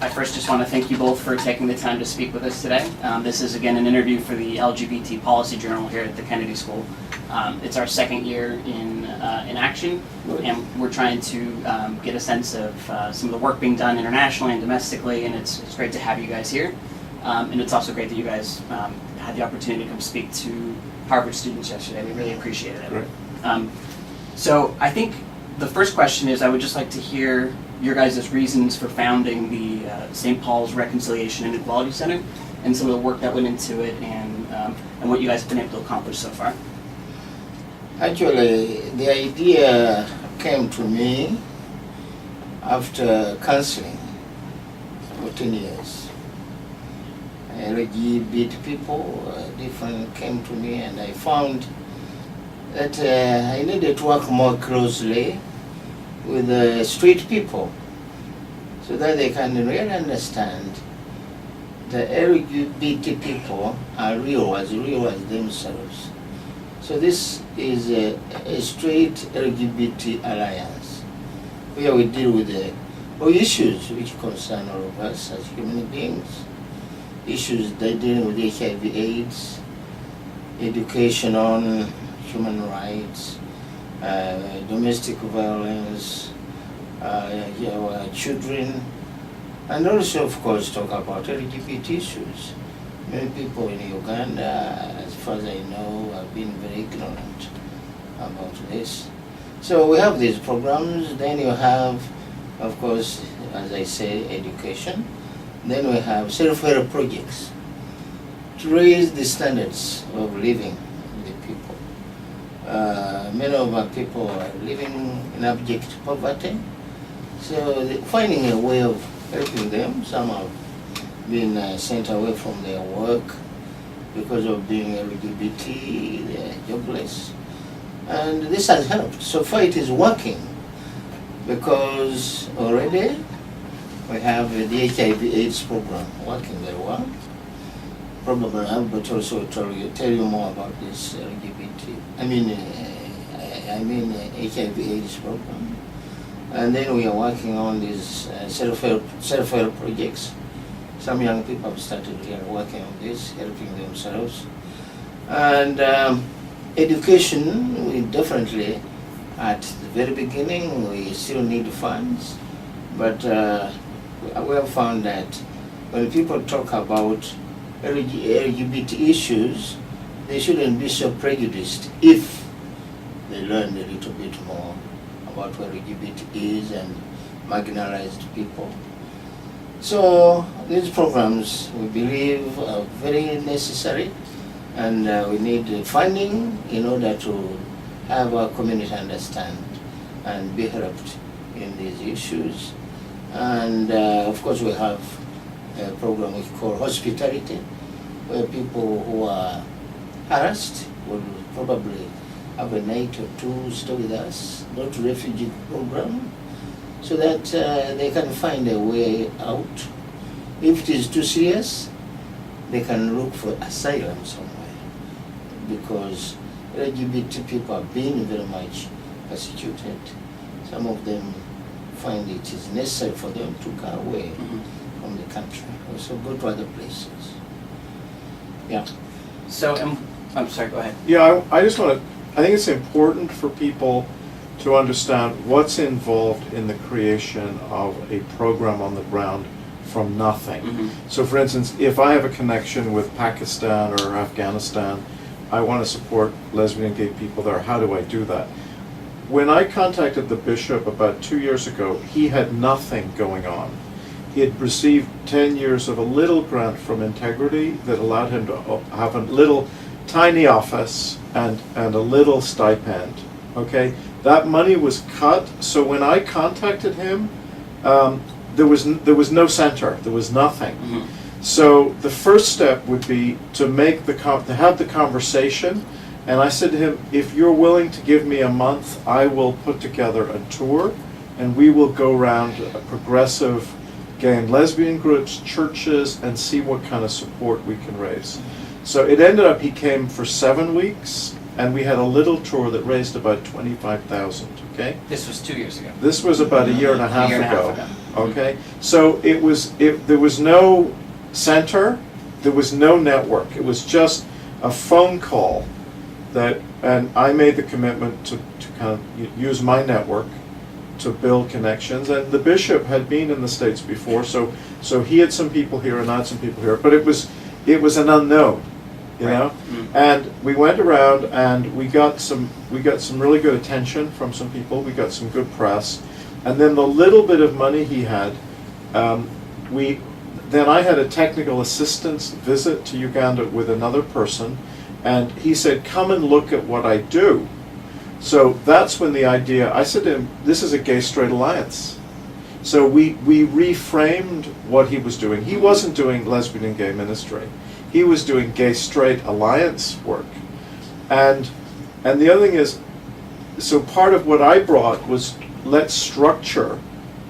I first just want to thank you both for taking the time to speak with us today. This is again an interview for the LGBT Policy Journal here at the Kennedy School. It's our second year in action, and we're trying to get a sense of some of the work being done internationally and domestically, and it's great to have you guys here. And it's also great that you guys had the opportunity to come speak to Harvard students yesterday. We really appreciated it. Right. So I think the first question is, I would just like to hear your guys' reasons for founding the St. Paul's Reconciliation and Equality Center, and some of the work that went into it, and what you guys have been able to accomplish so far. Actually, the idea came to me after counseling for 10 years. LGBT people different came to me, and I found that I needed to work more closely with the street people so that they can really understand the LGBT people are as real as themselves. So this is a straight LGBT Alliance where we deal with all issues which concern all of us as human beings, issues that deal with HIV/AIDS, education on human rights, domestic violence, children, and also, of course, talk about LGBT issues. Many people in Uganda, as far as I know, have been very ignorant about this. So we have these programs. Then you have, of course, as I say, education. Then we have self-help projects to raise the standards of living of the people. Many of our people are living in abject poverty, so finding a way of helping them. Some have been sent away from their work because of being LGBT, they're jobless, and this has helped. So far it is working, because already we have the HIV/AIDS program working very well. Probably I'll but also tell you more about this LGBT. I mean HIV/AIDS program, and then we are working on these self-help projects. Some young people have started here working on this, helping themselves, and education. We definitely, at the very beginning, we still need funds, but we have found that when people talk about LGBT issues, they shouldn't be so prejudiced if they learn a little bit more about what LGBT is and marginalized people. So these programs, we believe, are very necessary, and we need funding in order to have our community understand and be helped in these issues. And of course we have a program we call hospitality, where people who are harassed will probably have a night or two stay with us, go to refugee program, so that they can find a way out. If it is too serious, they can look for asylum somewhere, because LGBT people are being very much persecuted. Some of them find it is necessary for them to go away from the country, also go to other places. Yeah. So, I'm sorry, go ahead. Yeah, I just want to, I think it's important for people to understand what's involved in the creation of a program on the ground from nothing. So for instance, if I have a connection with Pakistan or Afghanistan, I want to support lesbian and gay people there, how do I do that? When I contacted the bishop about 2 years ago, he had nothing going on. He had received 10 years of a little grant from Integrity that allowed him to have a little tiny office and a little stipend, okay? That money was cut, so when I contacted him, there was no center, there was nothing. So the first step would be to make to have the conversation, and I said to him, if you're willing to give me a month, I will put together a tour, and we will go around a progressive gay and lesbian groups, churches, and see what kind of support we can raise. So it ended up he came for 7 weeks, and we had a little tour that raised about $25,000, okay? This was 2 years ago. This was about a year and a half ago. Okay, so there was no center, there was no network. It was just a phone call and I made the commitment to kind of use my network to build connections. And the bishop had been in the States before, so he had some people here and I had some people here, but it was an unknown, you know. And we went around and we got some really good attention from some people. We got some good press, and then the little bit of money he had, then I had a technical assistance visit to Uganda with another person, and he said, "Come and look at what I do." So that's when the idea, I said to him, "This is a gay-straight alliance." So we reframed what he was doing. He wasn't doing lesbian and gay ministry. He was doing gay-straight alliance work. And the other thing is, so part of what I brought was, let's structure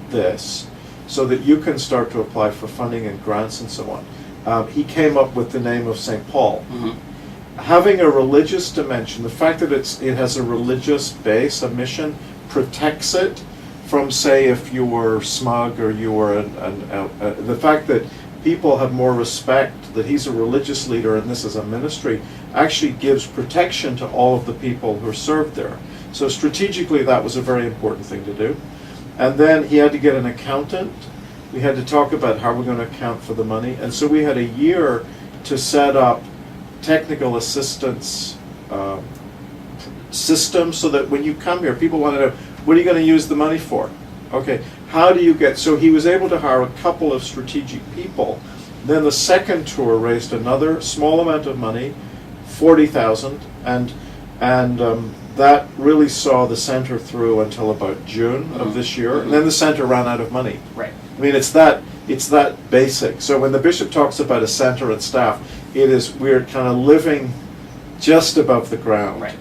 this so that you can start to apply for funding and grants and so on. He came up with the name of St. Paul. Having a religious dimension, the fact that it has a religious base, a mission, protects it from, say, if you were smug or you were the fact that people have more respect that he's a religious leader and this is a ministry actually gives protection to all of the people who are served there. So strategically that was a very important thing to do. And then he had to get an accountant. We had to talk about how we're going to account for the money. And so we had a year to set up technical assistance system so that when you come here, people want to know, what are you going to use the money for? Okay, how do you get, so he was able to hire a couple of strategic people. Then the second tour raised another small amount of money, 40,000, and that really saw the center through until about June of this year, and then the center ran out of money. Right. I mean, it's that basic. So when the bishop talks about a center and staff, we're kind of living just above the ground. Right.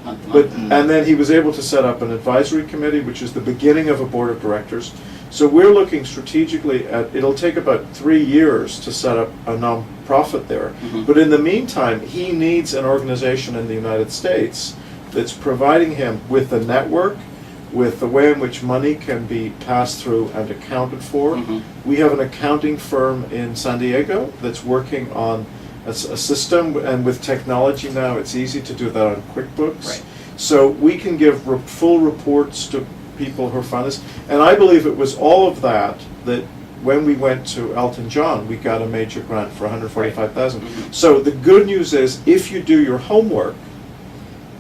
And then he was able to set up an advisory committee, which is the beginning of a board of directors. So we're looking strategically at, it'll take about 3 years to set up a non-profit there. But in the meantime, he needs an organization in the United States that's providing him with a network, with the way in which money can be passed through and accounted for. We have an accounting firm in San Diego that's working on a system, and with technology now, it's easy to do that on QuickBooks. Right. So we can give full reports to people who are funders. And I believe it was all of that when we went to Elton John, we got a major grant for $145,000. So the good news is, if you do your homework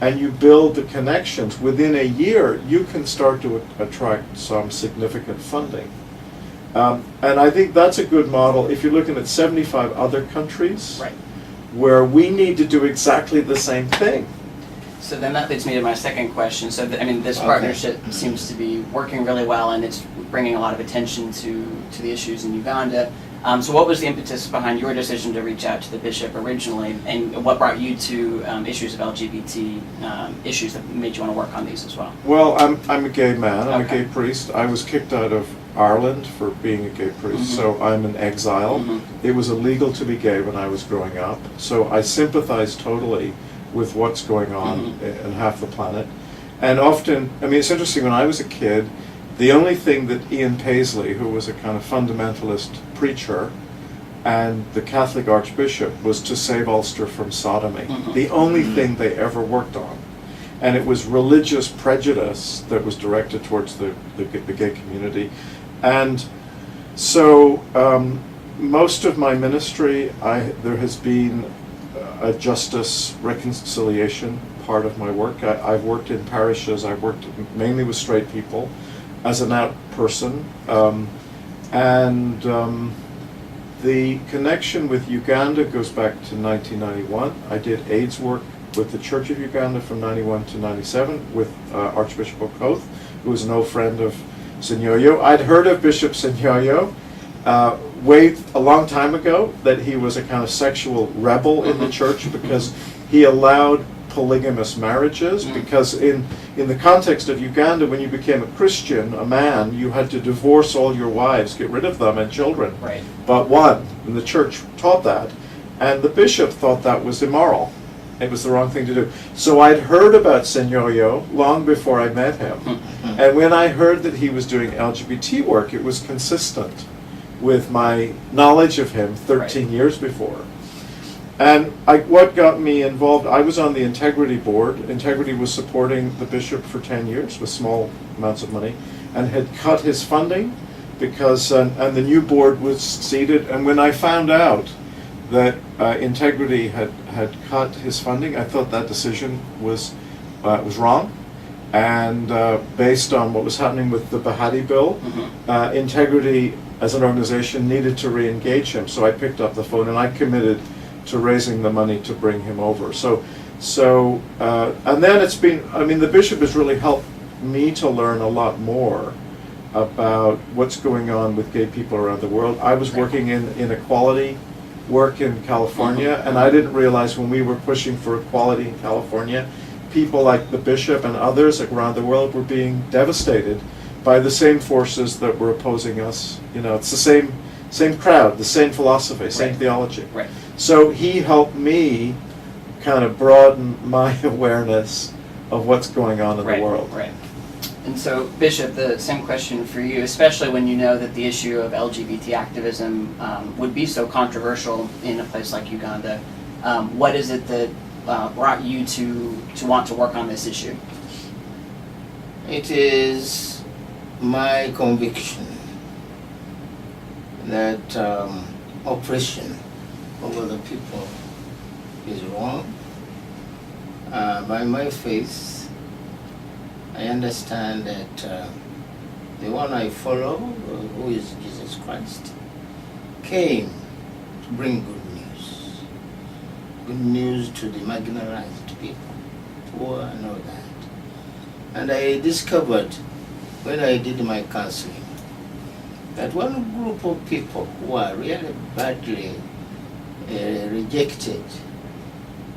and you build the connections, within a year, you can start to attract some significant funding. And I think that's a good model if you're looking at 75 other countries, Right. where we need to do exactly the same thing. So then that leads me to my second question. So, this partnership seems to be working really well, and it's bringing a lot of attention to the issues in Uganda. So what was the impetus behind your decision to reach out to the bishop originally, and what brought you to issues of LGBT issues that made you want to work on these as well? Well, I'm a gay man. I'm Okay. a gay priest. I was kicked out of Ireland for being a gay priest, so I'm in exile. It was illegal to be gay when I was growing up, so I sympathize totally with what's going on in half the planet. And often, it's interesting, when I was a kid, the only thing that Ian Paisley, who was a kind of fundamentalist preacher, and the Catholic Archbishop, was to save Ulster from sodomy. The only thing they ever worked on. And it was religious prejudice that was directed towards the gay community. And so most of my ministry, there has been a justice reconciliation part of my work. I've worked in parishes, I've worked mainly with straight people as an out person. The connection with Uganda goes back to 1991. I did AIDS work with the Church of Uganda from 91 to 97 with Archbishop Ogle, who was an old friend of Senyonjo. I'd heard of Bishop Senyonjo a long time ago, that he was a kind of sexual rebel in the church because he allowed polygamous marriages, because in the context of Uganda, when you became a Christian, a man, you had to divorce all your wives, get rid of them and children, Right. but one, and the church taught that, and the bishop thought that was immoral. It was the wrong thing to do. So I'd heard about Senyonjo long before I met him. And when I heard that he was doing LGBT work, it was consistent with my knowledge of him 13 years before. And what got me involved, I was on the Integrity Board. Integrity was supporting the bishop for 10 years with small amounts of money and had cut his funding because, and the new board was seated. And when I found out that Integrity had cut his funding, I thought that decision was wrong. And based on what was happening with the Bahati bill, Integrity as an organization needed to re-engage him. So I picked up the phone and I committed to raising the money to bring him over. And then it's been, I mean, the bishop has really helped me to learn a lot more about what's going on with gay people around the world. I was working in equality work in California, and I didn't realize when we were pushing for equality in California, people like the bishop and others around the world were being devastated by the same forces that were opposing us. You know, it's the same crowd, the same philosophy, same theology. Right. So he helped me kind of broaden my awareness of what's going on in the world. Right. And so, Bishop, the same question for you, especially when you know that the issue of LGBT activism would be so controversial in a place like Uganda. What is it that brought you to want to work on this issue? It is my conviction that oppression over the people is wrong. By my faith, I understand that the one I follow, who is Jesus Christ, came to bring good news. Good news to the marginalized people, poor and all that. And I discovered when I did my counseling that one group of people who are really badly rejected,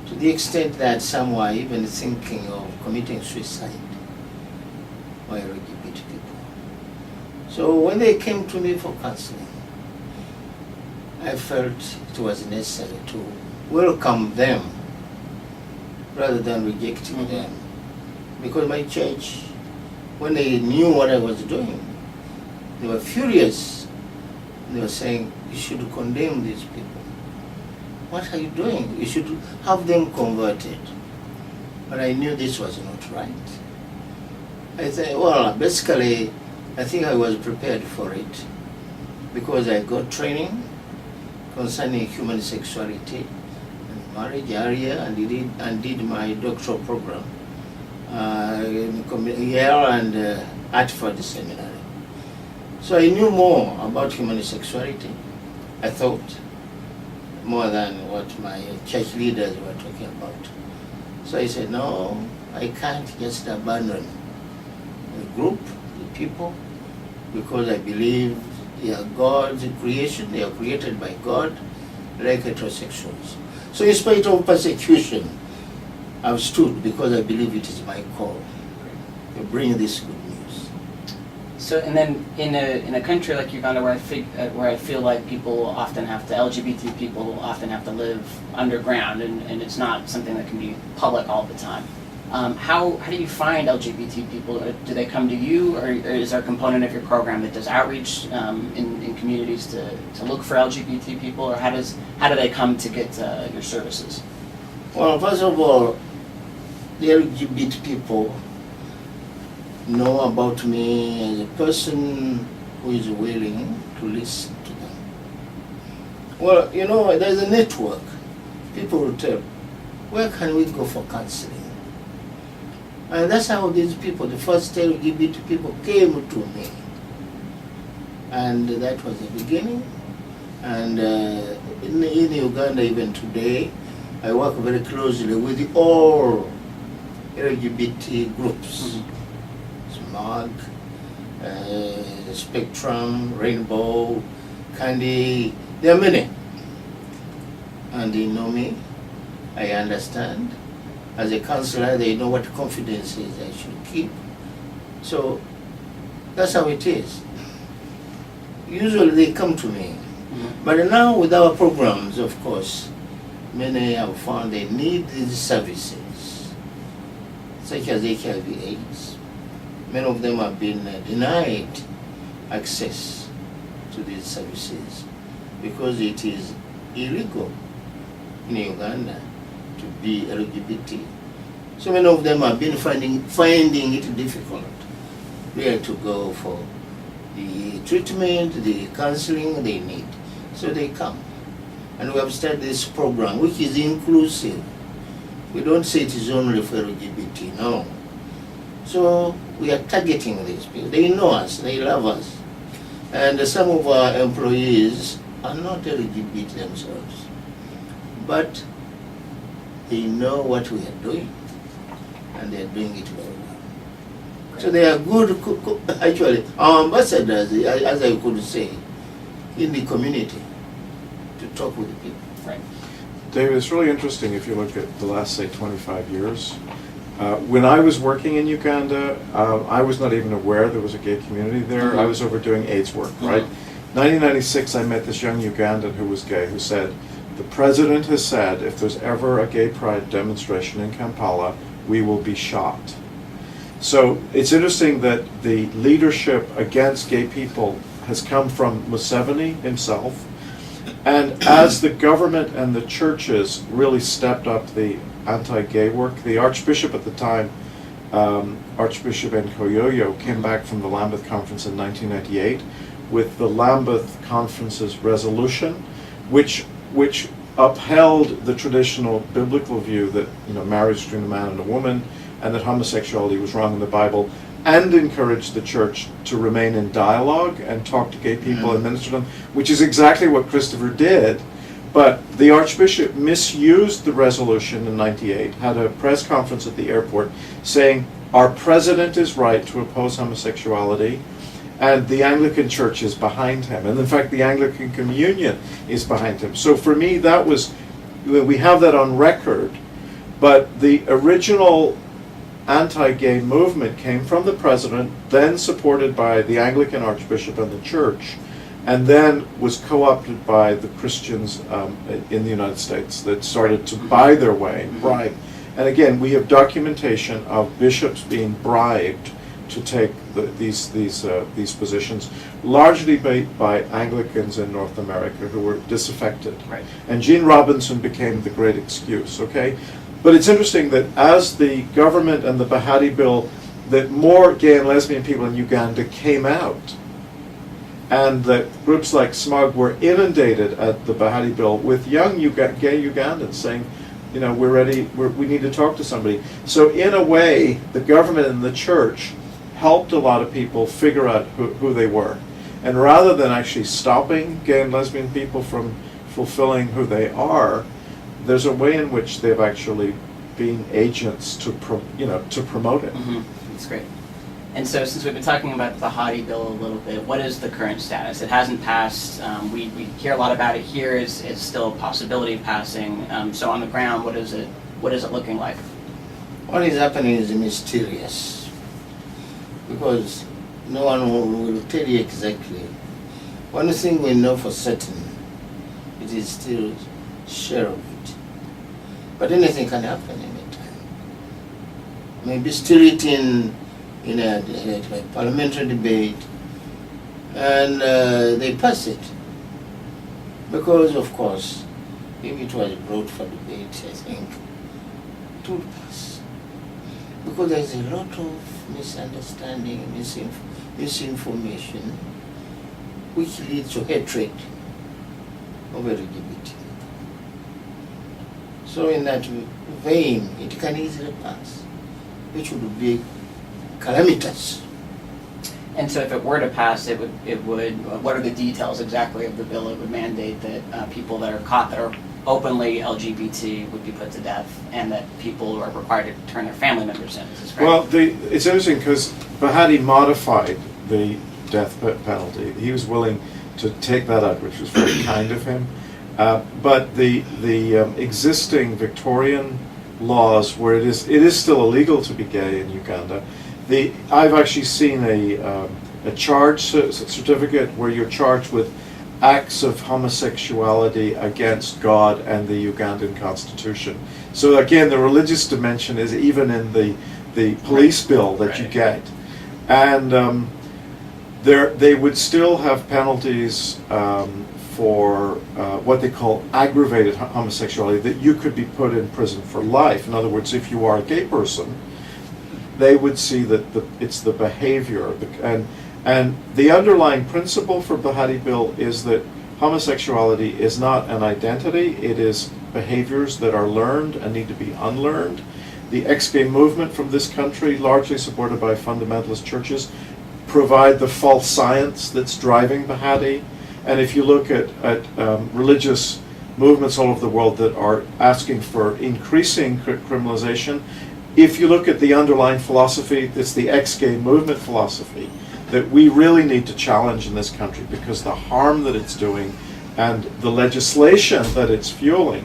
to the extent that some were even thinking of committing suicide, were LGBT people. So when they came to me for counseling, I felt it was necessary to welcome them rather than rejecting them. Because my church, when they knew what I was doing, they were furious. They were saying, you should condemn these people. What are you doing? You should have them converted. But I knew this was not right. I said, well, basically, I think I was prepared for it because I got training concerning human sexuality and marriage area and did my doctoral program in Yale and Hartford Seminary. So I knew more about human sexuality, I thought, more than what my church leaders were talking about. So I said, no, I can't just abandon the group, the people, because I believe they are God's creation, they are created by God, like heterosexuals. So in spite of persecution, I've stood because I believe it is my call to bring this good news. So, and then in a country like Uganda, where I feel like people often have to, LGBT people often have to live underground, and it's not something that can be public all the time. How do you find LGBT people? Do they come to you, or is there a component of your program that does outreach in communities to look for LGBT people, or how do they come to get your services? Well, first of all, the LGBT people know about me as a person who is willing to listen to them. Well, you know, there's a network. People will tell, where can we go for counseling? And that's how these people, the first LGBT people, came to me. And that was the beginning. And in Uganda, even today, I work very closely with all LGBT groups. SMAG, Spectrum, Rainbow, Candy, there are many. And they know me, I understand. As a counselor, they know what confidences I should keep. So that's how it is. Usually they come to me. But now with our programs, of course, many have found they need these services, such as HIV/AIDS. Many of them have been denied access to these services because it is illegal in Uganda to be LGBT. So many of them have been finding it difficult where to go for the treatment, the counseling they need. So they come. And we have started this program, which is inclusive. We don't say it is only for LGBT, no. So we are targeting these people. They know us, they love us. And some of our employees are not LGBT themselves, but they know what we are doing, and they are doing it very well. So they are good, actually, our ambassadors, as I could say, in the community, to talk with the people. Right. David, it's really interesting if you look at the last, say, 25 years. When I was working in Uganda, I was not even aware there was a gay community there. Mm-hmm. I was over doing AIDS work, right? 1996, I met this young Ugandan who was gay, who said, the president has said if there's ever a gay pride demonstration in Kampala, we will be shot. So it's interesting that the leadership against gay people has come from Museveni himself. And as the government and the churches really stepped up the anti-gay work, the Archbishop at the time, Archbishop Nkoyoyo, came back from the Lambeth Conference in 1998 with the Lambeth Conference's resolution, which upheld the traditional biblical view that marriage between a man and a woman, and that homosexuality was wrong in the Bible, and encouraged the church to remain in dialogue and talk to gay people and minister to them, which is exactly what Christopher did. But the Archbishop misused the resolution in '98, had a press conference at the airport saying, our president is right to oppose homosexuality, and the Anglican Church is behind him. And in fact, the Anglican Communion is behind him. So for me, that was, we have that on record, but the original anti-gay movement came from the president, then supported by the Anglican Archbishop and the Church, and then was co-opted by the Christians in the United States that started to buy their way, bribe. And again, we have documentation of bishops being bribed to take these positions, largely by Anglicans in North America who were disaffected. Right. And Gene Robinson became the great excuse, okay? But it's interesting that as the government and the Bahati bill, that more gay and lesbian people in Uganda came out, and that groups like SMUG were inundated at the Bahati bill with young gay Ugandans saying, we're ready, we need to talk to somebody. So in a way, the government and the church helped a lot of people figure out who they were. And rather than actually stopping gay and lesbian people from fulfilling who they are, there's a way in which they've actually been agents to promote it. Mm-hmm. That's great. And so since we've been talking about the Bahati bill a little bit, what is the current status? It hasn't passed. We hear a lot about it here. It's still a possibility of passing. So on the ground, what is it looking like? What is happening is mysterious, because no one will tell you exactly. One thing we know for certain, it is still shelved. But anything can happen anytime. Maybe still it in a parliamentary debate, and they pass it. Because, of course, if it was brought for debate, I think it would pass. Because there's a lot of misunderstanding, misinformation, which leads to hatred of LGBT. So in that vein, it can easily pass, which would be calamitous. And so if it were to pass, it would. What are the details exactly of the bill? It would mandate that people that are caught that are openly LGBT would be put to death, and that people are required to turn their family members in. Is this correct? Well, it's interesting because Bahati modified the death penalty. He was willing to take that out, which was very kind of him. But the existing Victorian laws, where it is still illegal to be gay in Uganda, I've actually seen a charge certificate where you're charged with acts of homosexuality against God and the Ugandan constitution. So again, the religious dimension is even in the police bill that you get. And they would still have penalties for what they call aggravated homosexuality, that you could be put in prison for life. In other words, if you are a gay person, they would see that it's the behavior. And the underlying principle for Bahati Bill is that homosexuality is not an identity, it is behaviors that are learned and need to be unlearned. The ex-gay movement from this country, largely supported by fundamentalist churches, provide the false science that's driving Bahati. And if you look at religious movements all over the world that are asking for increasing criminalization, if you look at the underlying philosophy, it's the ex-gay movement philosophy that we really need to challenge in this country, because the harm that it's doing and the legislation that it's fueling.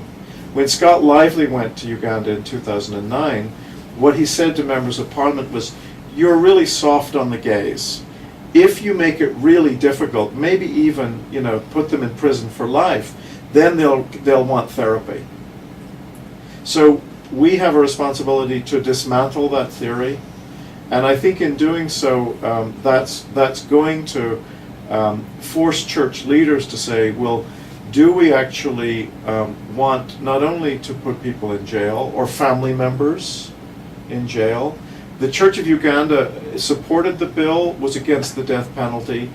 When Scott Lively went to Uganda in 2009, what he said to members of parliament was, "You're really soft on the gays. If you make it really difficult, maybe even, put them in prison for life, then they'll want therapy." So we have a responsibility to dismantle that theory, and I think in doing so, that's going to force church leaders to say, well, do we actually want not only to put people in jail or family members in jail? The Church of Uganda supported the bill, was against the death penalty,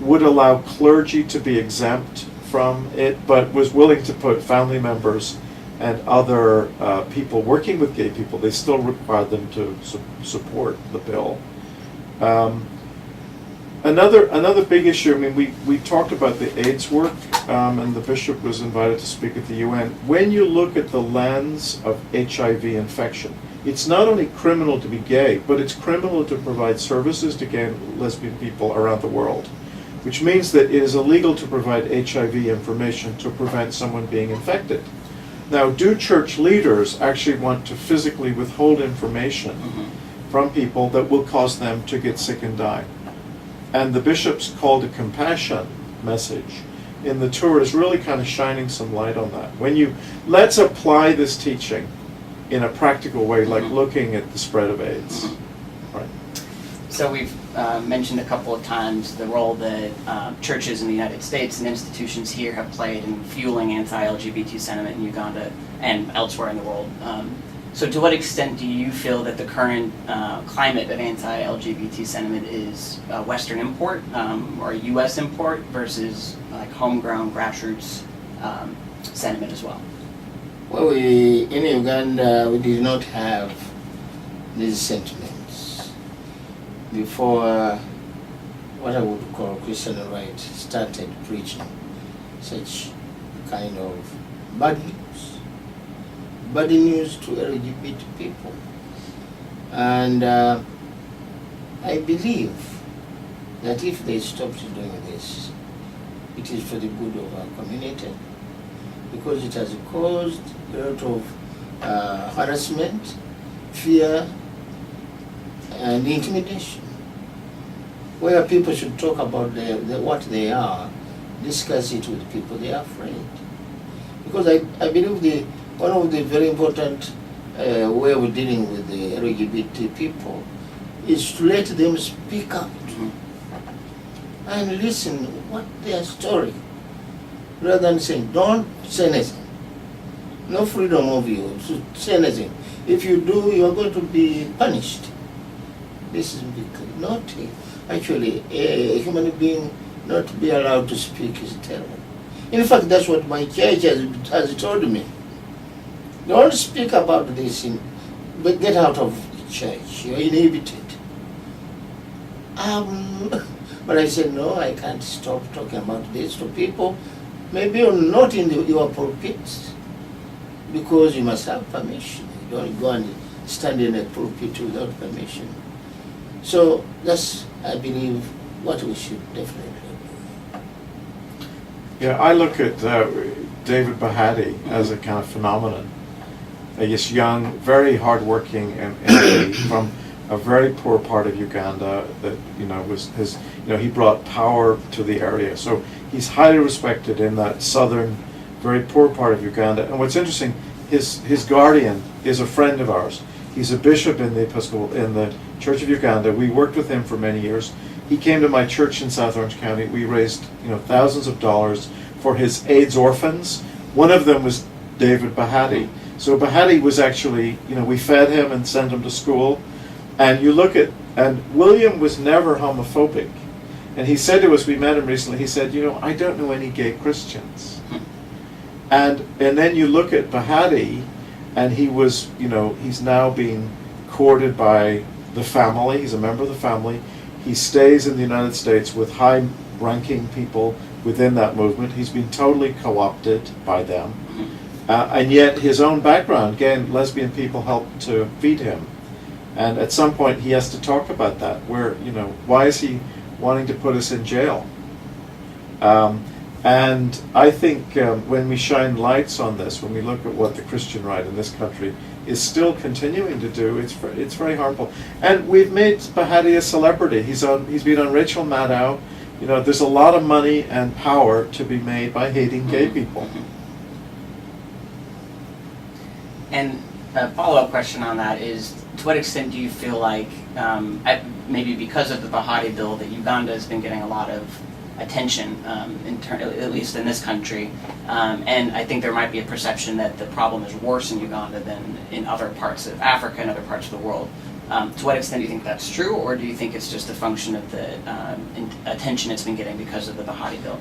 would allow clergy to be exempt from it, but was willing to put family members and other people working with gay people. They still required them to support the bill. Another big issue, we talked about the AIDS work, and the bishop was invited to speak at the UN. When you look at the lens of HIV infection, it's not only criminal to be gay, but it's criminal to provide services to gay and lesbian people around the world, which means that it is illegal to provide HIV information to prevent someone being infected. Now, do church leaders actually want to physically withhold information from people that will cause them to get sick and die? And the bishop's call to compassion message in the tour is really kind of shining some light on that. Let's apply this teaching in a practical way, like looking at the spread of AIDS. Right. So we've mentioned a couple of times the role that churches in the United States and institutions here have played in fueling anti-LGBT sentiment in Uganda and elsewhere in the world. So to what extent do you feel that the current climate of anti-LGBT sentiment is a Western import or a U.S. import versus like homegrown grassroots sentiment as well? Well, in Uganda, we did not have these sentiments before what I would call Christian right started preaching such kind of bad news to LGBT people. And I believe that if they stopped doing this, it is for the good of our community, because it has caused a lot of harassment, fear, and intimidation. Where people should talk about what they are, discuss it with people, they are afraid. Because I believe one of the very important way of dealing with the LGBT people is to let them speak out and listen what their story, rather than saying, don't say anything. No freedom of you to say anything. If you do, you are going to be punished. This is not actually a human being not to be allowed to speak is terrible. In fact, that's what my church has told me. Don't speak about this, but get out of the church. You're inhibited. But I said, no, I can't stop talking about this to people. Maybe not in your pulpits, because you must have permission. You don't go and stand in a pulpit without permission. So that's, I believe, what we should definitely do. Yeah, I look at David Bahati as a kind of phenomenon. This young, very hardworking MP a very poor part of Uganda that, was his, he brought power to the area. So he's highly respected in that southern, very poor part of Uganda. And what's interesting, his guardian is a friend of ours. He's a bishop in the Church of Uganda. We worked with him for many years. He came to my church in South Orange County. We raised, thousands of dollars for his AIDS orphans. One of them was David Bahati. So Bahati was actually, we fed him and sent him to school. And you look at, and William was never homophobic. And he said to us, we met him recently, he said, I don't know any gay Christians. And then you look at Bahati, and he was, he's now being courted by the family. He's a member of the family. He stays in the United States with high-ranking people within that movement. He's been totally co-opted by them. And yet his own background, gay and lesbian people helped to feed him. And at some point he has to talk about that, where, why is he wanting to put us in jail? And I think when we shine lights on this, when we look at what the Christian right in this country is still continuing to do, it's very harmful. And we've made Bahati a celebrity. He's been on Rachel Maddow. There's a lot of money and power to be made by hating gay people. And a follow-up question on that is, to what extent do you feel like, maybe because of the Bahati bill, that Uganda has been getting a lot of attention, at least in this country, and I think there might be a perception that the problem is worse in Uganda than in other parts of Africa and other parts of the world. To what extent do you think that's true, or do you think it's just a function of the attention it's been getting because of the Bahati bill?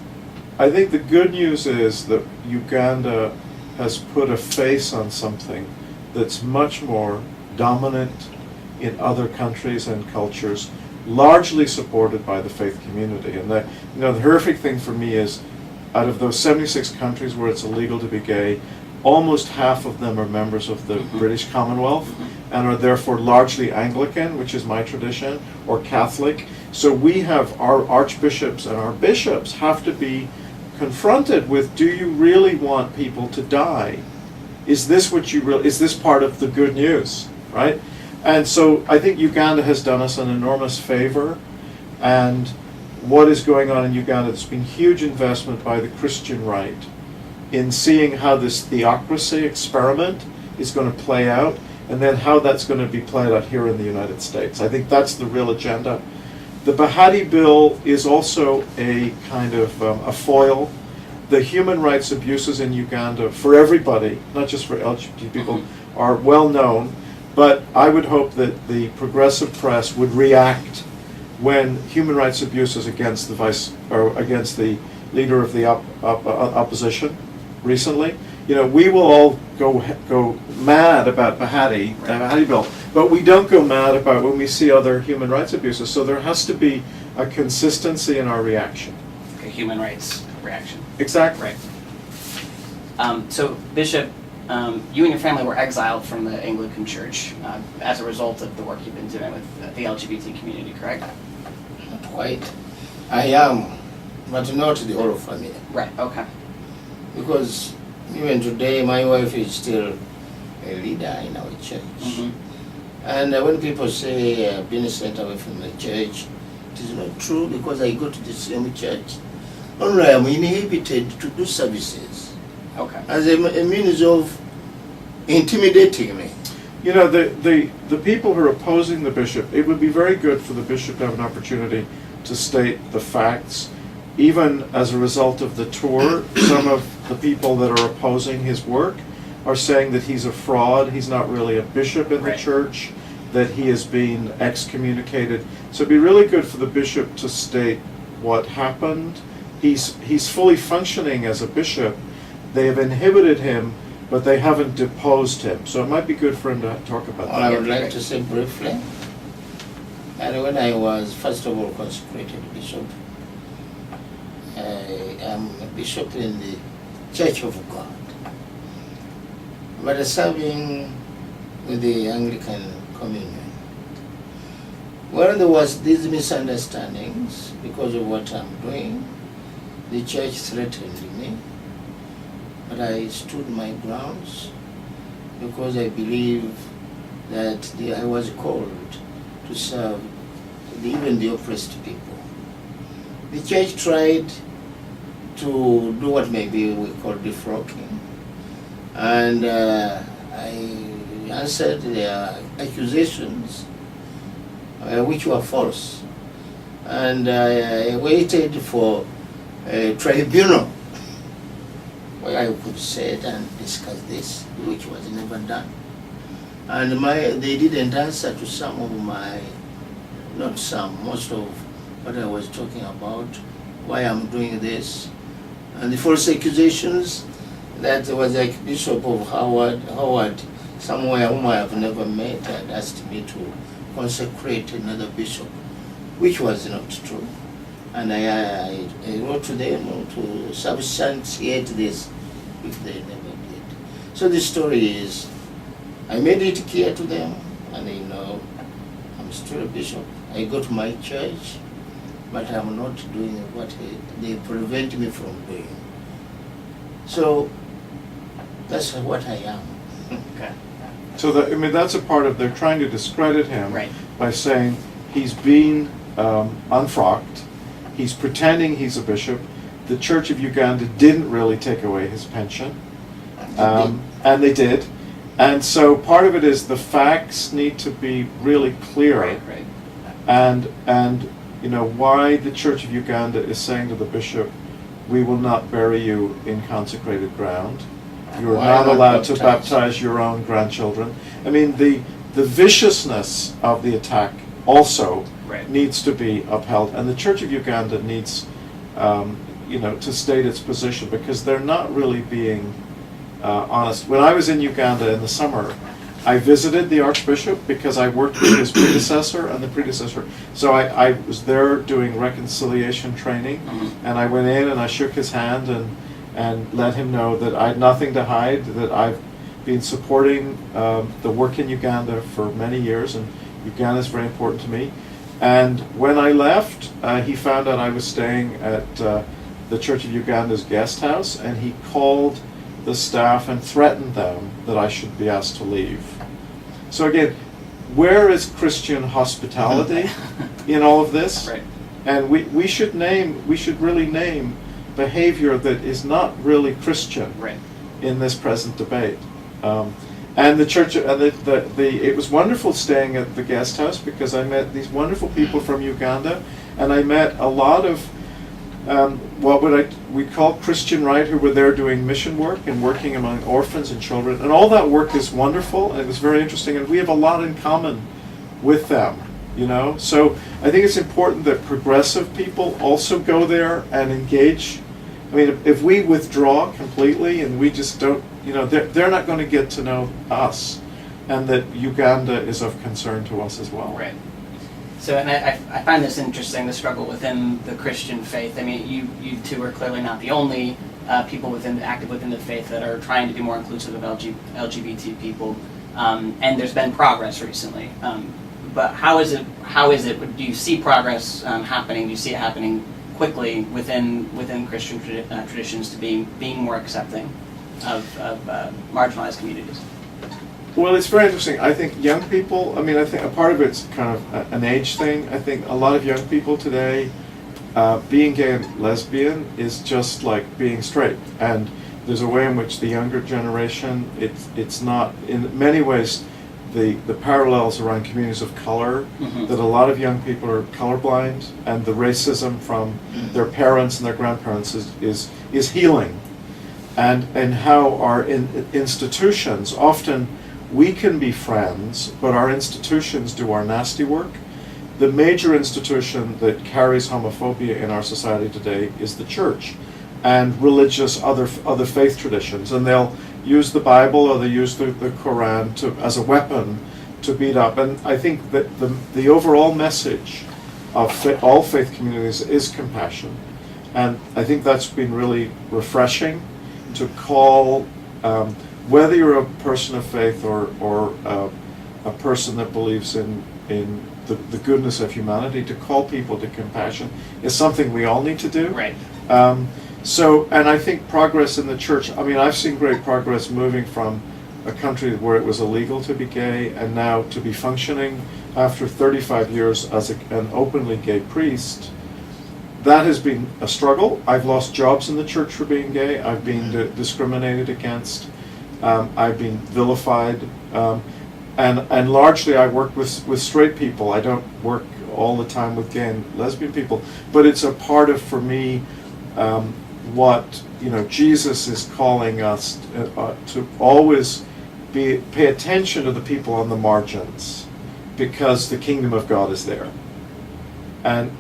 I think the good news is that Uganda has put a face on something that's much more dominant in other countries and cultures, largely supported by the faith community. And the horrific thing for me is, out of those 76 countries where it's illegal to be gay, almost half of them are members of the British Commonwealth and are therefore largely Anglican, which is my tradition, or Catholic. So we have our archbishops and our bishops have to be confronted with, do you really want people to die? Is this what is this part of the good news, right? And so I think Uganda has done us an enormous favor, and what is going on in Uganda, there's been huge investment by the Christian right in seeing how this theocracy experiment is going to play out, and then how that's going to be played out here in the United States. I think that's the real agenda. The Bahati bill is also a kind of a foil. The human rights abuses in Uganda for everybody, not just for LGBT people, are well known. But I would hope that the progressive press would react when human rights abuses against the leader of the opposition recently. We will all go mad about Bahati bill, but we don't go mad about when we see other human rights abuses. So there has to be a consistency in our reaction. A human rights reaction. Exactly. Right. So Bishop, you and your family were exiled from the Anglican Church as a result of the work you've been doing with the LGBT community, correct? Not quite. I am, but not the whole family. Right, okay. Because even today, my wife is still a leader in our church. And when people say being sent away from the church, it is not true, because I go to the same church. Only I am inhibited to do services. Okay. As a means of intimidating me. The people who are opposing the bishop, it would be very good for the bishop to have an opportunity to state the facts. Even as a result of the tour, some of the people that are opposing his work are saying that he's a fraud, he's not really a bishop in the church, that he is being excommunicated. So it'd be really good for the bishop to state what happened. He's fully functioning as a bishop. They have inhibited him, but they haven't deposed him. So it might be good for him to talk about that. I would like to say briefly, and when I was first of all consecrated bishop, I am a bishop in the Church of God, but serving with the Anglican Communion. When there was these misunderstandings because of what I'm doing, the church threatened me, but I stood my grounds because I believe that I was called to serve even the oppressed people. The church tried to do what maybe we call defrocking, and I answered their accusations, which were false, and I waited for a tribunal where I could sit and discuss this, which was never done. And they didn't answer to some of my, not some, most of what I was talking about, why I'm doing this. And the false accusations that there was like Bishop of Howard, somewhere whom I have never met, had asked me to consecrate another bishop, which was not true. And I wrote to them to substantiate this, which they never did. So the story is, I made it clear to them, and they know I'm still a bishop. I go to my church, but I'm not doing what they prevent me from doing. So that's what I am. Okay. So that's a part of, they're trying to discredit him Right. by saying he's being unfrocked, he's pretending he's a bishop. The Church of Uganda didn't really take away his pension, and they did. And so part of it is the facts need to be really clear. Right. And you know why the Church of Uganda is saying to the bishop, we will not bury you in consecrated ground. You are Why not not allowed to baptize? baptize your own grandchildren. I mean, the viciousness of the attack also Right. needs to be upheld, and the Church of Uganda needs, to state its position, because they're not really being honest. When I was in Uganda in the summer, I visited the Archbishop because I worked with his predecessor and the predecessor. So I was there doing reconciliation training, and I went in and I shook his hand and let him know that I had nothing to hide, that I've been supporting the work in Uganda for many years, and Uganda is very important to me. And when I left, he found out I was staying at the Church of Uganda's guest house, and he called the staff and threatened them that I should be asked to leave. So again, where is Christian hospitality in all of this? Right. And we should really name behavior that is not really Christian Right. in this present debate. And the church, it was wonderful staying at the guest house, because I met these wonderful people from Uganda, and I met a lot of what we call Christian right, who were there doing mission work and working among orphans and children, and all that work is wonderful, and it was very interesting, and we have a lot in common with them, So I think it's important that progressive people also go there and engage. I mean, if we withdraw completely and we just don't, they're not going to get to know us, and that Uganda is of concern to us as well. Right. So, and I find this interesting, the struggle within the Christian faith. I mean, you two are clearly not the only people active within the faith that are trying to be more inclusive of LGBT people, and there's been progress recently. But how is it? Do you see progress happening? Do you see it happening quickly within Christian traditions to being more accepting of marginalized communities? Well, it's very interesting. I think young people, I think a part of it's kind of an age thing. I think a lot of young people today, being gay and lesbian is just like being straight. And there's a way in which the younger generation, it's not, in many ways, the parallels around communities of color, that a lot of young people are colorblind, and the racism from their parents and their grandparents is healing. And how our institutions, often we can be friends, but our institutions do our nasty work. The major institution that carries homophobia in our society today is the church, and religious other faith traditions, and they'll use the Bible or they use the Quran as a weapon to beat up. And I think that the overall message of all faith communities is compassion, and I think that's been really refreshing to call, whether you're a person of faith or a person that believes in the goodness of humanity, to call people to compassion is something we all need to do. Right. And I think progress in the church, I've seen great progress moving from a country where it was illegal to be gay and now to be functioning after 35 years as an openly gay priest, that has been a struggle. I've lost jobs in the church for being gay. I've been discriminated against. I've been vilified. And largely I work with straight people. I don't work all the time with gay and lesbian people. But it's a part of, for me, what Jesus is calling us to always pay attention to the people on the margins, because the kingdom of God is there. And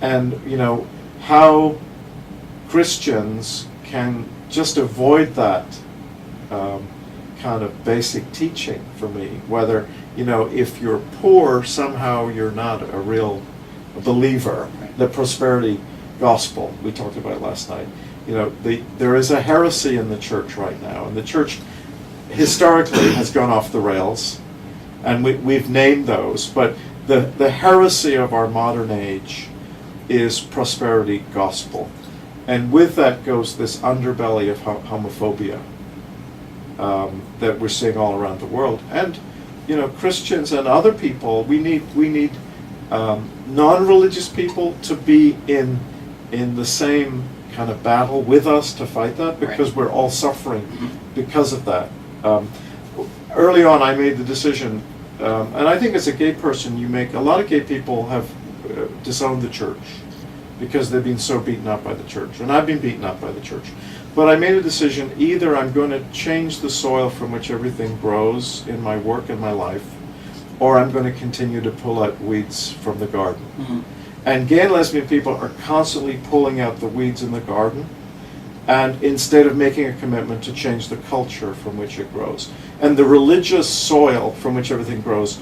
how Christians can just avoid that kind of basic teaching for me. Whether, if you're poor, somehow you're not a real believer. The prosperity gospel we talked about last night. There is a heresy in the church right now, and the church historically has gone off the rails, and we've named those, but the heresy of our modern age is prosperity gospel. And with that goes this underbelly of homophobia that we're seeing all around the world. And Christians and other people, we need non-religious people to be in the same kind of battle with us to fight that, because we're all suffering because of that. Early on I made the decision, and I think as a gay person, a lot of gay people have disowned the church because they've been so beaten up by the church, and I've been beaten up by the church. But I made a decision: either I'm going to change the soil from which everything grows in my work and my life, or I'm going to continue to pull out weeds from the garden. And gay and lesbian people are constantly pulling out the weeds in the garden, and instead of making a commitment to change the culture from which it grows. And the religious soil from which everything grows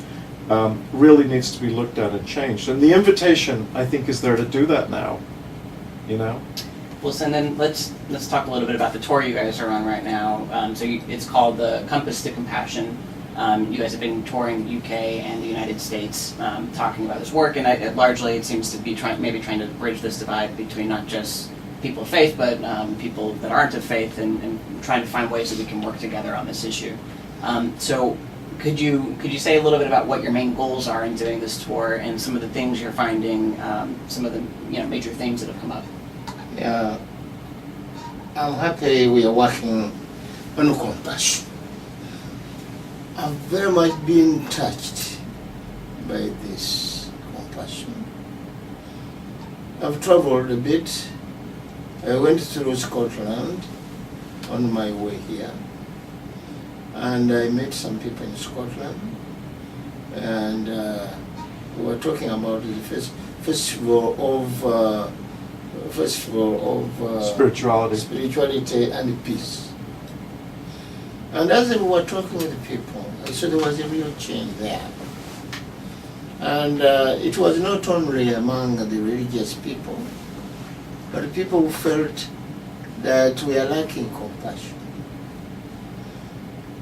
really needs to be looked at and changed. And the invitation, I think, is there to do that now. Well, so then let's talk a little bit about the tour you guys are on right now. It's called the Compass to Compassion. You guys have been touring the UK and the United States, talking about this work, and largely it seems to be trying to bridge this divide between not just people of faith, but people that aren't of faith, and trying to find ways that we can work together on this issue. So could you say a little bit about what your main goals are in doing this tour, and some of the things you're finding, some of the major themes that have come up? Yeah, I'm happy we are working on compassion. I've very much been touched by this compassion. I've traveled a bit. I went through Scotland on my way here, and I met some people in Scotland, and we were talking about the festival of spirituality and peace. And as we were talking with the people, I saw there was a real change there. And it was not only among the religious people, but the people who felt that we are lacking compassion.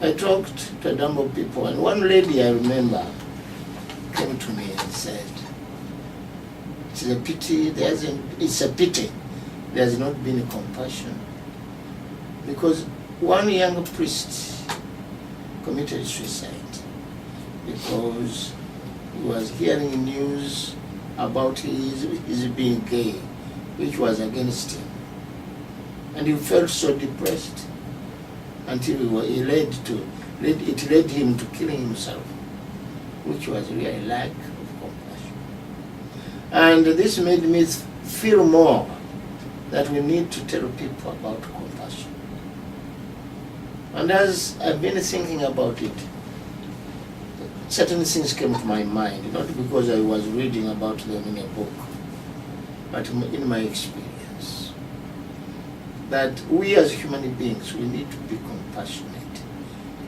I talked to a number of people, and one lady I remember came to me and said, it's a pity there has not been compassion, because one young priest committed suicide because he was hearing news about his being gay, which was against him. And he felt so depressed until it led him to killing himself, which was really a lack of compassion. And this made me feel more that we need to tell people about compassion. And as I've been thinking about it, certain things came to my mind, not because I was reading about them in a book, but in my experience. That we as human beings, we need to be compassionate,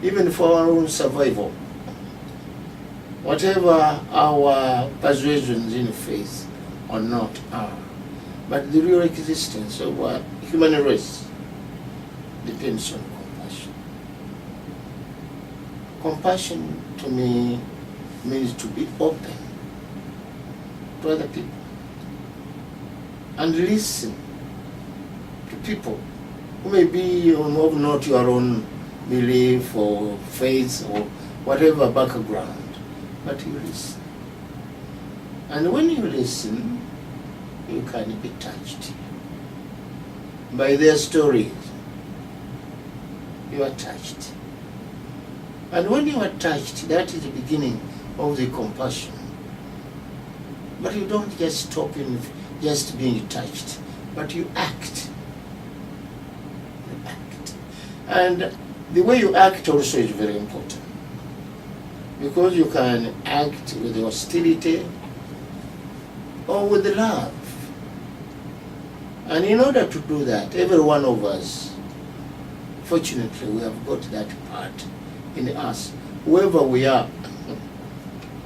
even for our own survival. Whatever our persuasions in faith or not are, but the real existence of our human race depends on compassion. Compassion to me means to be open to other people and listen to people who may be of not your own belief or faith or whatever background, but you listen. And when you listen, you can be touched by their stories. You are touched. And when you are touched, that is the beginning of the compassion. But you don't just stop in just being touched, but you act. You act. And the way you act also is very important. Because you can act with hostility or with love. And in order to do that, every one of us, fortunately, we have got that part in us, whoever we are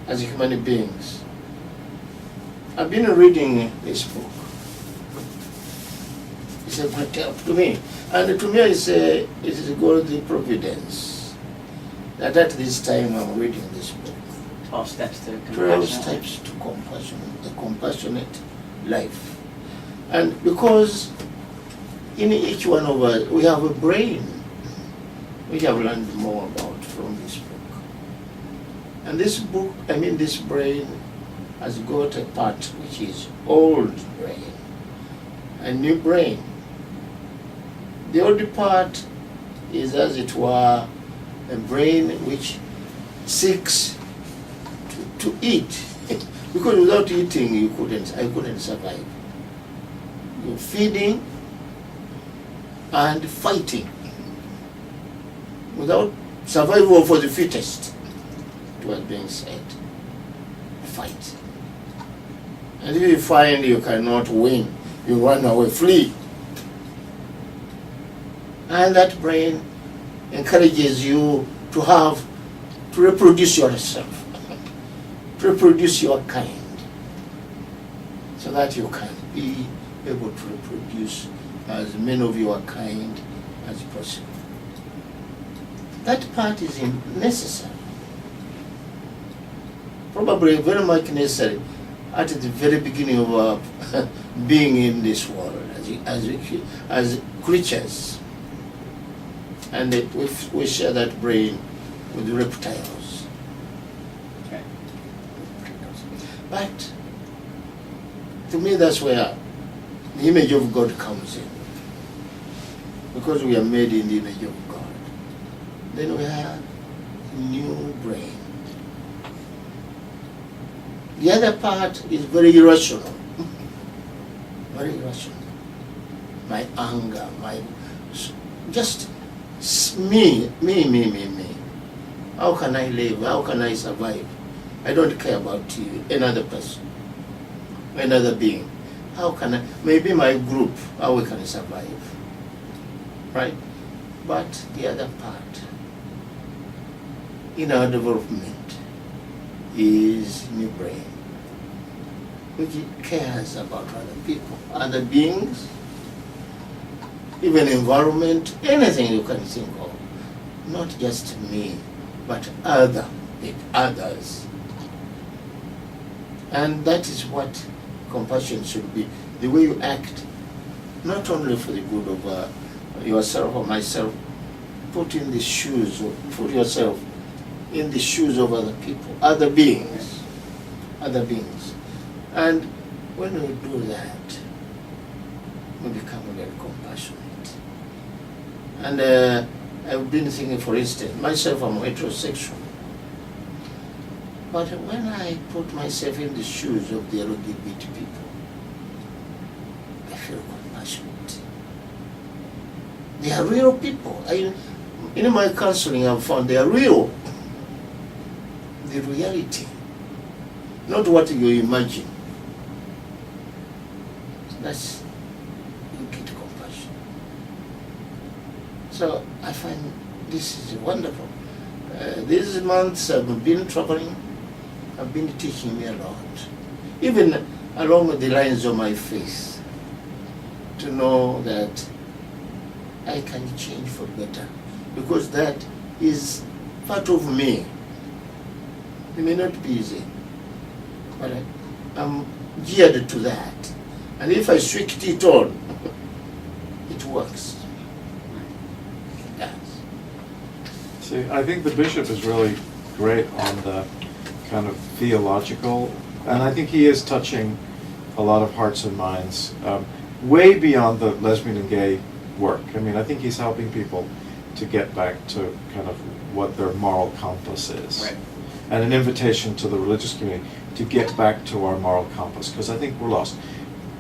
as human beings. I've been reading this book. It's a great help to me. And to me, it is God's providence that at this time I'm reading this book. 12 steps to 12 compassion. steps to compassion, a compassionate life. And because in each one of us, we have a brain, we have learned more about from this book. And this book, this brain has got a part which is old brain, a new brain. The old part is, as it were, a brain which seeks to eat. Because without eating, I couldn't survive. You're feeding and fighting. Without survival for the fittest, it was being said. Fight. And if you find you cannot win, you run away, flee. And that brain encourages you to reproduce yourself, to reproduce your kind, so that you can be able to reproduce as many of your kind as possible. That part is necessary. Probably very much necessary at the very beginning of being in this world as creatures. And we share that brain with the reptiles. Okay. But to me, that's where the image of God comes in. Because we are made in the image of God. Then we have a new brain. The other part is very irrational. Very irrational. My anger, just me. How can I live? How can I survive? I don't care about you, another person, another being. How can I, maybe my group, how we can survive, right? But the other part in our development is new brain, which cares about other people, other beings, even environment, anything you can think of. Not just me, but others. And that is what compassion should be. The way you act, not only for the good of yourself or myself, put yourself in the shoes of other people, other beings. And when we do that, we become very compassionate. And I've been thinking, for instance, myself, I'm heterosexual. But when I put myself in the shoes of the LGBT people, I feel compassionate. They are real people. In my counseling, I've found they are real. The reality, not what you imagine. That's, you get compassion. So I find this is wonderful. These months I've been traveling, have been teaching me a lot, even along the lines of my faith, to know that I can change for better, because that is part of me. It may not be easy, but I'm geared to that. And if I switch it on, it works. It does. See, I think the bishop is really great on the kind of theological And I think he is touching a lot of hearts and minds, way beyond the lesbian and gay work. I mean, I think he's helping people to get back to kind of what their moral compass is. Right. And an invitation to the religious community to get back to our moral compass, because I think we're lost.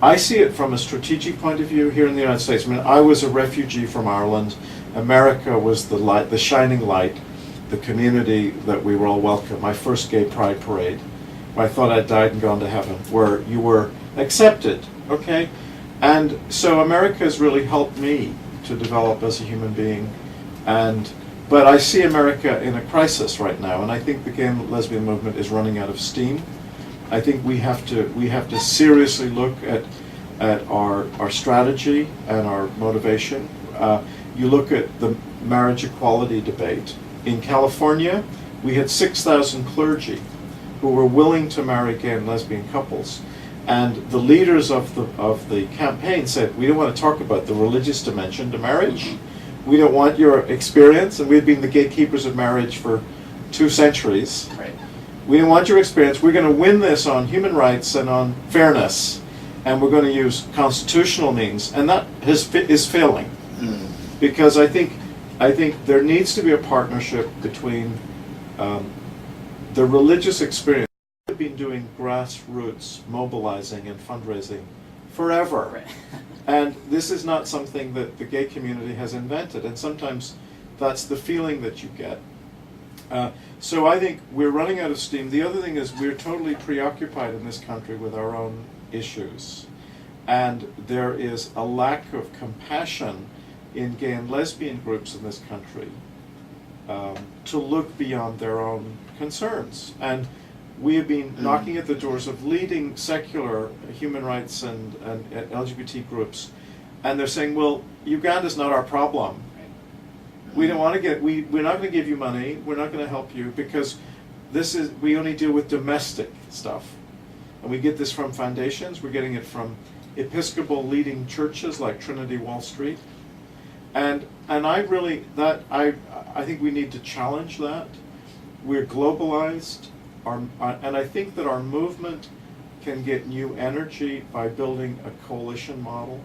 I see it from a strategic point of view here in the United States. I mean, I was a refugee from Ireland. America was the light, the shining light, the community that we were all welcome. My first gay pride parade, where I thought I'd died and gone to heaven, where you were accepted, okay? And so America has really helped me to develop as a human being. But I see America in a crisis right now, and I think the gay and lesbian movement is running out of steam. I think we have to seriously look at our strategy and our motivation. You look at the marriage equality debate. In California, we had 6,000 clergy who were willing to marry gay and lesbian couples. And the leaders of the campaign said, we don't want to talk about the religious dimension to marriage. We don't want your experience, and we've been the gatekeepers of marriage for 2 centuries. Right. We don't want your experience. We're going to win this on human rights and on fairness, and we're going to use constitutional means, and that is failing. Because I think there needs to be a partnership between the religious experience. We've been doing grassroots mobilizing and fundraising forever. Right. And this is not something that the gay community has invented, and sometimes that's the feeling that you get. So I think we're running out of steam. The other thing is we're totally preoccupied in this country with our own issues. And there is a lack of compassion in gay and lesbian groups in this country to look beyond their own concerns. And we have been knocking at the doors of leading secular human rights and LGBT groups, and they're saying, well, Uganda's not our problem. We don't want to get, we're not going to give you money, we're not going to help you, because we only deal with domestic stuff. And we get this from foundations, we're getting it from Episcopal leading churches like Trinity Wall Street. And I think we need to challenge that. We're globalized, and I think that our movement can get new energy by building a coalition model,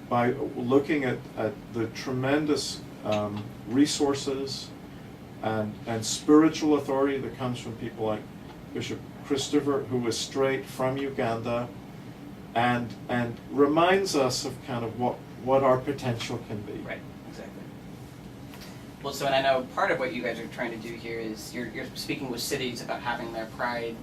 by looking at the tremendous resources and spiritual authority that comes from people like Bishop Christopher, who was straight from Uganda, and reminds us of kind of what our potential can be. Right, exactly. Well, so, and I know part of what you guys are trying to do here is you're speaking with cities about having their pride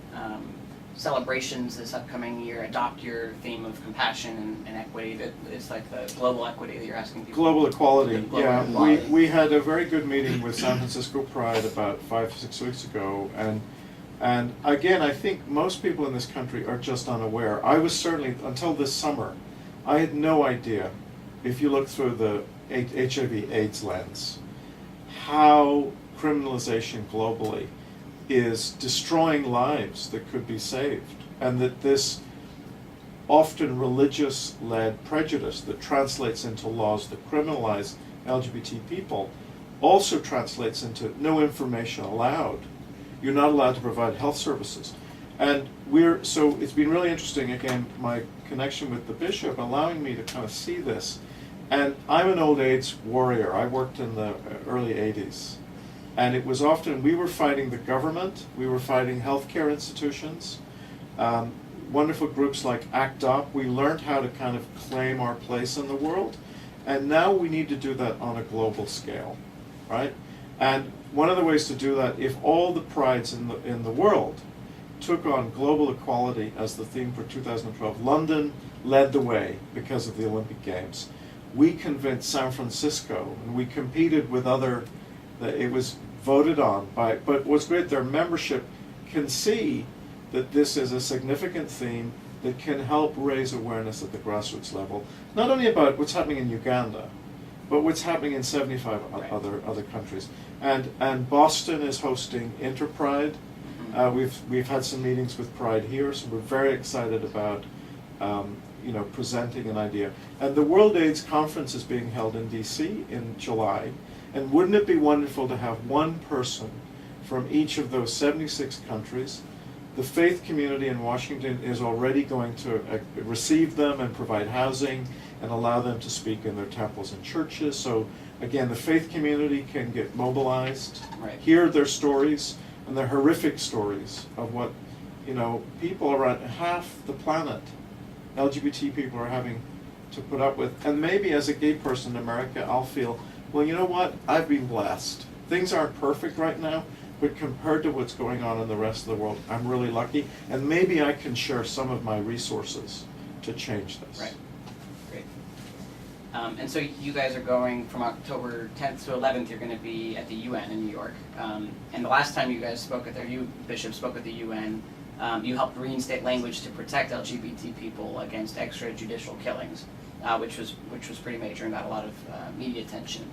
celebrations this upcoming year adopt your theme of compassion and equity. That is like the global equity that you're asking people. Global equality, Global equality. We had a very good meeting with San Francisco Pride about 5-6 weeks ago, and again, I think most people in this country are just unaware. I was certainly, until this summer, I had no idea, if you look through the HIV/AIDS lens, how criminalization globally is destroying lives that could be saved, and that this often religious-led prejudice that translates into laws that criminalize LGBT people also translates into no information allowed. You're not allowed to provide health services. And so it's been really interesting, again, my connection with the bishop allowing me to kind of see this. And I'm an old age warrior. I worked in the early 80s. And it was often, we were fighting the government, we were fighting healthcare institutions, wonderful groups like ACT UP. We learned how to kind of claim our place in the world. And now we need to do that on a global scale, right? And one of the ways to do that, if all the prides in the world took on global equality as the theme for 2012, London led the way because of the Olympic Games. We convinced San Francisco, and we competed with it was voted on but what's great, their membership can see that this is a significant theme that can help raise awareness at the grassroots level, not only about what's happening in Uganda, but what's happening in 75 other countries. And Boston is hosting Interpride. We've had some meetings with Pride here, so we're very excited about presenting an idea. And the World AIDS Conference is being held in DC in July. And wouldn't it be wonderful to have one person from each of those 76 countries the faith community in Washington is already going to receive them and provide housing and allow them to speak in their temples and churches. So again, the faith community can get mobilized, Right. hear their stories, and their horrific stories of what, people around half the planet, LGBT people are having to put up with. And maybe as a gay person in America, I'll feel, well, you know what? I've been blessed. Things aren't perfect right now, but compared to what's going on in the rest of the world, I'm really lucky. And maybe I can share some of my resources to change this. Right. Great. And so you guys are going from October 10th to 11th, you're going to be at the UN in New York. And the last time you guys spoke you, Bishop, spoke at the UN, you helped reinstate language to protect LGBT people against extrajudicial killings, which was pretty major and got a lot of media attention.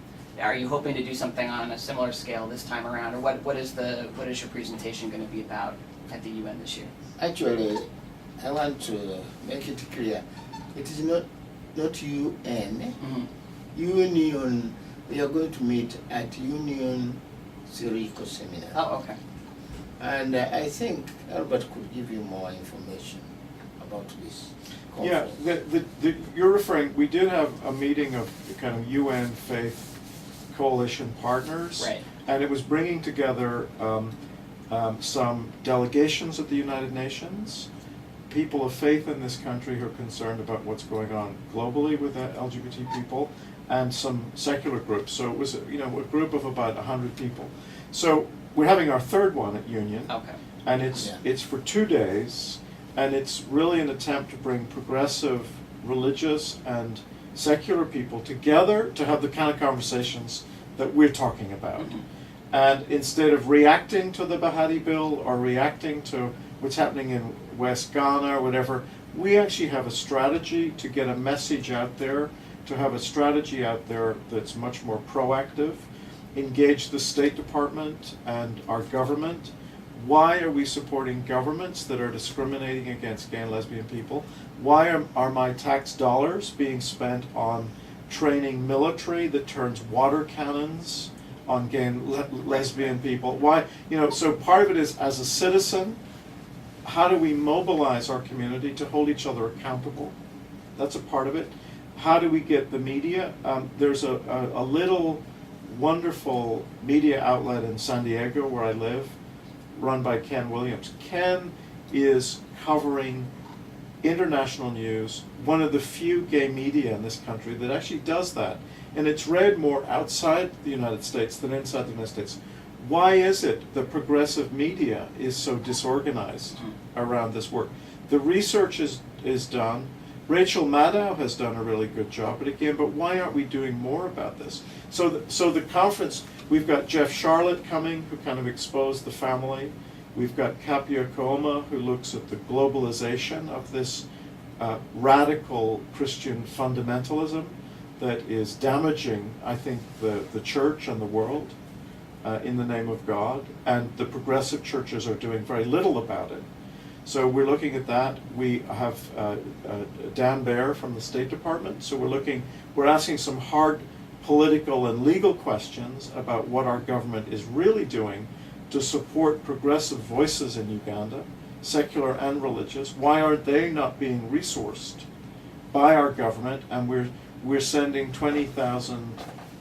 Are you hoping to do something on a similar scale this time around, or what is your presentation going to be about at the UN this year? Actually, I want to make it clear. It is not UN. Mm-hmm. Union. We are going to meet at Union Sirico Seminar. Oh, okay. And I think Albert could give you more information about this conference. Yeah, you're referring, we did have a meeting of the kind of UN faith coalition partners. Right. And it was bringing together some delegations of the United Nations, people of faith in this country who are concerned about what's going on globally with LGBT people, and some secular groups. So it was, a group of about 100 people. So we're having our third one at Union. Okay. And it's for 2 days, and it's really an attempt to bring progressive, religious, and secular people together to have the kind of conversations that we're talking about. Mm-hmm. And instead of reacting to the Bahati bill or reacting to what's happening in West Ghana or whatever, we actually have a strategy to get a message out there, to have a strategy out there that's much more proactive, engage the State Department and our government. Why are we supporting governments that are discriminating against gay and lesbian people? Why are my tax dollars being spent on training military that turns water cannons on gay and lesbian people? Why, so part of it is, as a citizen, how do we mobilize our community to hold each other accountable? That's a part of it. How do we get the media? There's a little wonderful media outlet in San Diego where I live, run by Ken Williams. Ken is covering international news, one of the few gay media in this country that actually does that. And it's read more outside the United States than inside the United States. Why is it that progressive media is so disorganized around this work? The research is done. Rachel Maddow has done a really good job, but why aren't we doing more about this? So the conference, we've got Jeff Charlotte coming, who kind of exposed the family. We've got Kapia Kooma, who looks at the globalization of this radical Christian fundamentalism that is damaging, I think, the church and the world in the name of God. And the progressive churches are doing very little about it. So we're looking at that. We have Dan Baer from the State Department. So we're asking some hard political and legal questions about what our government is really doing to support progressive voices in Uganda, secular and religious. Why aren't they not being resourced by our government? And we're sending 20,000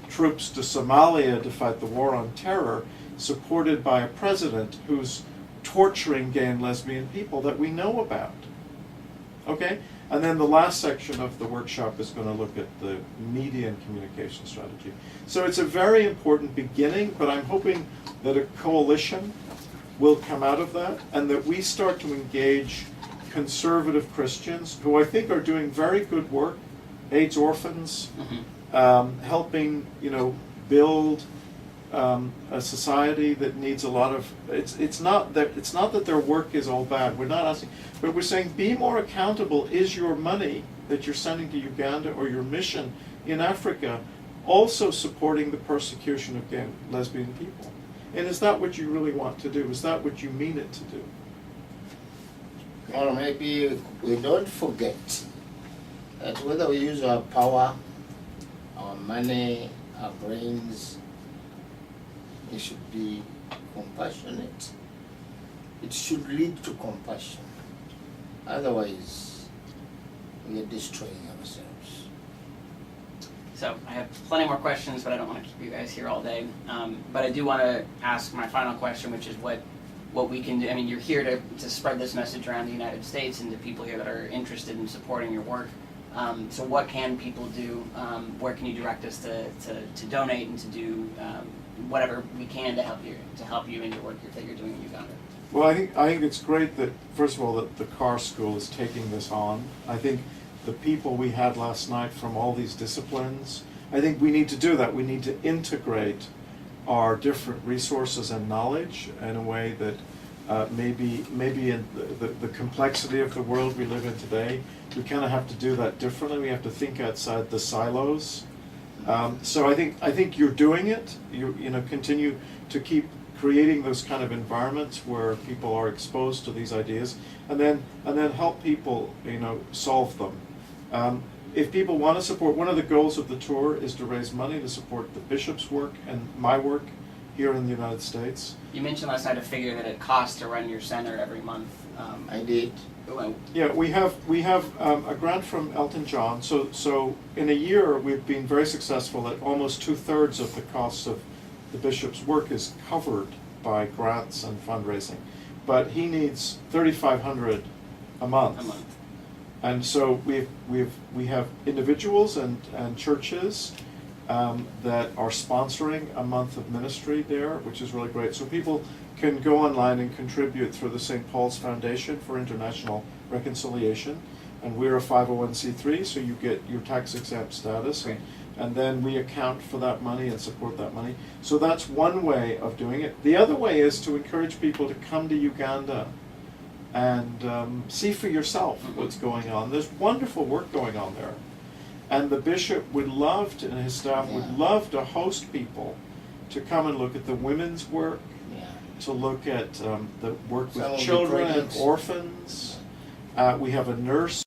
troops to Somalia to fight the war on terror, supported by a president who's torturing gay and lesbian people that we know about. Okay? And then the last section of the workshop is going to look at the media and communication strategy. So it's a very important beginning, but I'm hoping that a coalition will come out of that, and that we start to engage conservative Christians who I think are doing very good work, AIDS orphans, helping build a society that needs a lot of. It's not that their work is all bad. We're not asking, but we're saying be more accountable. Is your money that you're sending to Uganda or your mission in Africa also supporting the persecution of gay and lesbian people? And is that what you really want to do? Is that what you mean it to do? Or maybe we don't forget that whether we use our power, our money, our brains, we should be compassionate it should lead to compassion. Otherwise, we are destroying ourselves. So I have plenty more questions, but I don't want to keep you guys here all day. But I do want to ask my final question, which is what we can do. I mean, you're here to spread this message around the United States and to people here that are interested in supporting your work. So what can people do? Where can you direct us to donate and to do whatever we can to help you in your work that you're doing in Uganda? Well, I think it's great that, first of all, that the Carr School is taking this on. I think the people we had last night from all these disciplines, I think we need to do that. We need to integrate our different resources and knowledge in a way that maybe in the complexity of the world we live in today, we kind of have to do that differently. We have to think outside the silos. So I think you're doing it. You know, continue to keep creating those kind of environments where people are exposed to these ideas, and then help people, you know, solve them. If people want to support, one of the goals of the tour is to raise money to support the bishop's work and my work here in the United States. You mentioned last night a figure that it costs to run your center every month. I did. Yeah, we have a grant from Elton John. So in a year we've been very successful at almost 2/3 of the costs of the bishop's work is covered by grants and fundraising, but he needs $3,500 a month. And so we have individuals and churches that are sponsoring a month of ministry there, which is really great. So people can go online and contribute through the St. Paul's Foundation for International Reconciliation, and we're a 501c3, so you get your tax-exempt status, and then we account for that money and support that money. So that's one way of doing it. The other way is to encourage people to come to Uganda and see for yourself what's going on. There's wonderful work going on there. And the bishop would love to, and his staff would love to host people to come and look at the women's work, to look at the work with children and orphans. We have a nurse